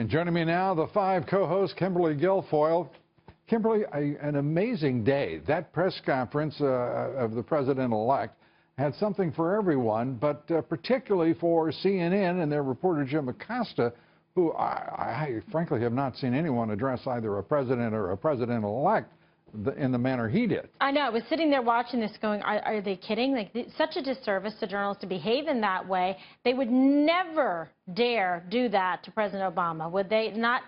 And joining me now, the Five Co-Host Kimberly Guilfoyle. Kimberly, an amazing day. That press conference of the president-elect had something for everyone, but particularly for CNN and their reporter Jim Acosta, who I frankly have not seen anyone address either a president or a president-elect in the manner he did. I know. I was sitting there watching this going, are they kidding? Like, it's such a disservice to journalists to behave in that way. They would never dare do that to President Obama, would they? Not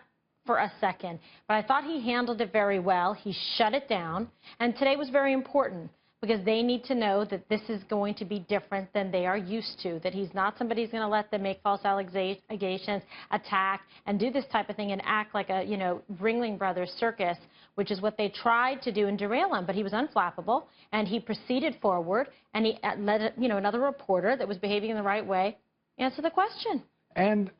for a second. But I thought he handled it very well. He shut it down. And today was very important because they need to know that this is going to be different than they are used to, that he's not somebody who's going to let them make false allegations, attack, and do this type of thing and act like a, Ringling Brothers circus, which is what they tried to do and derail him. But he was unflappable, and he proceeded forward, and he let, another reporter that was behaving in the right way answer the question. And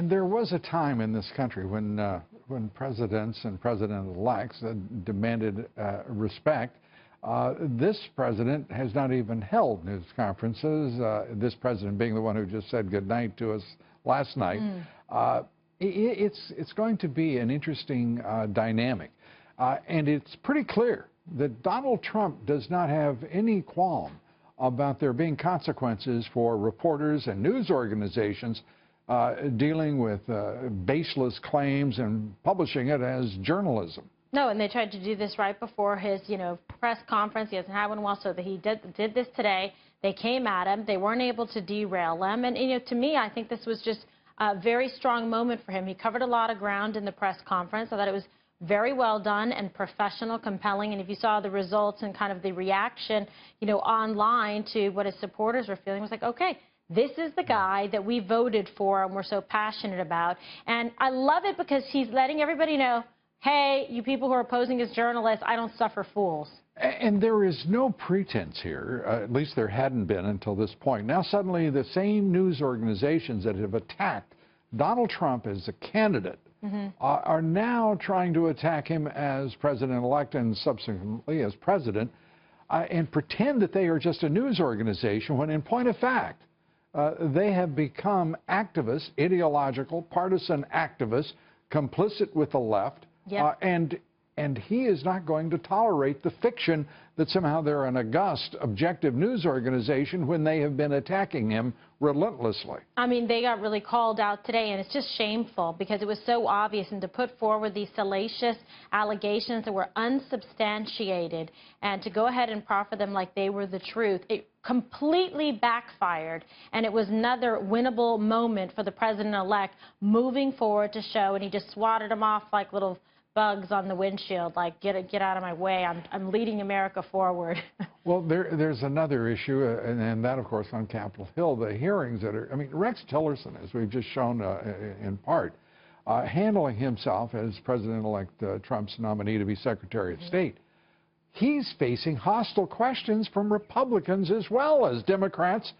there was a time in this country when presidents and president-elects demanded respect. This president has not even held news conferences, this president being the one who just said goodnight to us last night. It's going to be an interesting dynamic. And it's pretty clear that Donald Trump does not have any qualm about there being consequences for reporters and news organizations dealing with baseless claims and publishing it as journalism. No, and they tried to do this right before his, press conference. He hasn't had one well, so that he did this today. They came at him. They weren't able to derail him. And, to me, I think this was just a very strong moment for him. He covered a lot of ground in the press conference. I thought it was very well done and professional, compelling. And if you saw the results and kind of the reaction, online to what his supporters were feeling, it was like, okay, this is the guy that we voted for and we're so passionate about. And I love it because he's letting everybody know, hey, you people who are posing as journalists, I don't suffer fools. And there is no pretense here, at least there hadn't been until this point. Now suddenly the same news organizations that have attacked Donald Trump as a candidate are now trying to attack him as president-elect and subsequently as president and pretend that they are just a news organization when in point of fact, they have become activists, ideological, partisan activists, complicit with the left. Yep. And he is not going to tolerate the fiction that somehow they're an august, objective news organization when they have been attacking him relentlessly. I mean, they got really called out today, and it's just shameful because it was so obvious. And to put forward these salacious allegations that were unsubstantiated and to go ahead and proffer them like they were the truth, it completely backfired. And it was another winnable moment for the president-elect moving forward to show, and he just swatted them off like little bugs on the windshield, like get out of my way. I'm leading America forward. Well, there's another issue, and that, of course, on Capitol Hill, the hearings that are, Rex Tillerson, as we've just shown in part, handling himself as President-elect Trump's nominee to be Secretary of State. He's facing hostile questions from Republicans as well as Democrats.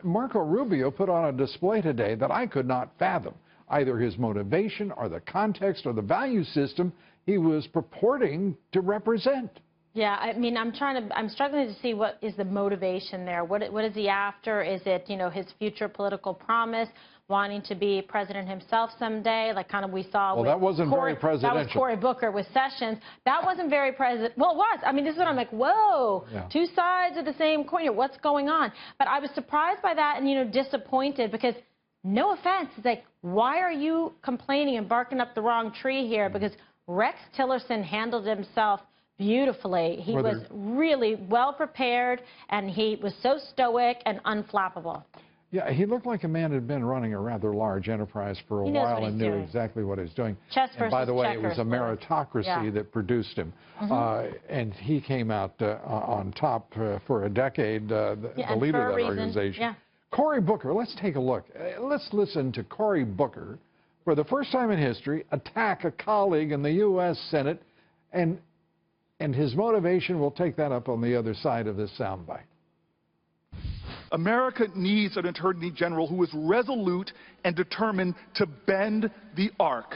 Marco Rubio put on a display today that I could not fathom. Either his motivation or the context or the value system he was purporting to represent. Yeah, I'm struggling to see what is the motivation there. What is he after? Is it, his future political promise, wanting to be president himself someday, like kind of we saw with that wasn't very presidential. That was Cory Booker with Sessions. That wasn't very president. Well, it was. This is what I'm like, whoa, two sides of the same coin here. What's going on? But I was surprised by that and, disappointed because, no offense, it's like, why are you complaining and barking up the wrong tree here? Because Rex Tillerson handled himself beautifully. He was really well prepared, and he was so stoic and unflappable. Yeah, he looked like a man who had been running a rather large enterprise for a while and knew exactly what he was doing. And by the way, it was a meritocracy that produced him. And he came out on top for a decade, the leader of that organization. Yeah. Cory Booker, let's take a look. Let's listen to Cory Booker, for the first time in history, attack a colleague in the U.S. Senate, and his motivation, we'll take that up on the other side of this soundbite. America needs an Attorney General who is resolute and determined to bend the arc.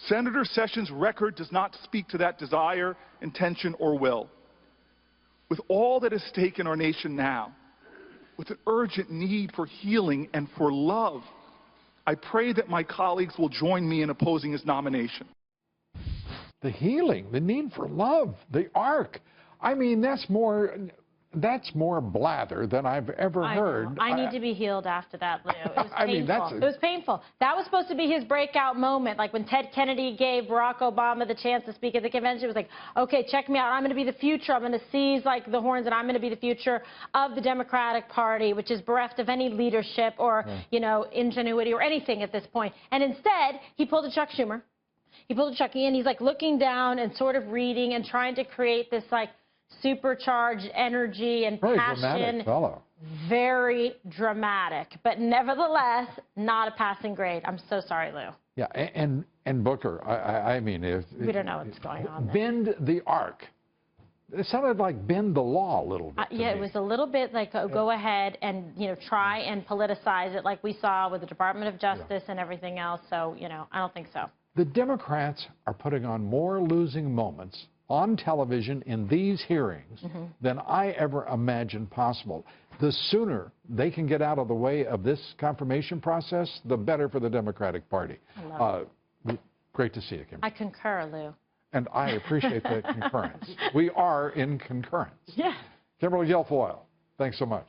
Senator Sessions' record does not speak to that desire, intention, or will. With all that is at stake in our nation now, with an urgent need for healing and for love, I pray that my colleagues will join me in opposing his nomination. The healing, the need for love, the ark. I mean, that's more blather than I've ever heard. I need to be healed after that, Lou. It was painful. I mean, it was painful. That was supposed to be his breakout moment, like when Ted Kennedy gave Barack Obama the chance to speak at the convention. It was like, okay, check me out. I'm going to be the future. I'm going to seize like the horns, and I'm going to be the future of the Democratic Party, which is bereft of any leadership or ingenuity or anything at this point. And instead, he pulled a Chuck Schumer. He pulled a Chucky, and he's like looking down and sort of reading and trying to create this like supercharged energy and very passion. Dramatic fellow. Very dramatic, but nevertheless, not a passing grade. I'm so sorry, Lou. Yeah, and Booker, I mean, we don't know what's going on there. Bend the arc. It sounded like bend the law a little bit. Yeah, it was a little bit like go ahead and try and politicize it, like we saw with the Department of Justice and everything else. So I don't think so. The Democrats are putting on more losing moments on television in these hearings than I ever imagined possible. The sooner they can get out of the way of this confirmation process, the better for the Democratic Party. I love it. Great to see you, Kimberly. I concur, Lou. And I appreciate the concurrence. We are in concurrence. Yeah. Kimberly Guilfoyle, thanks so much.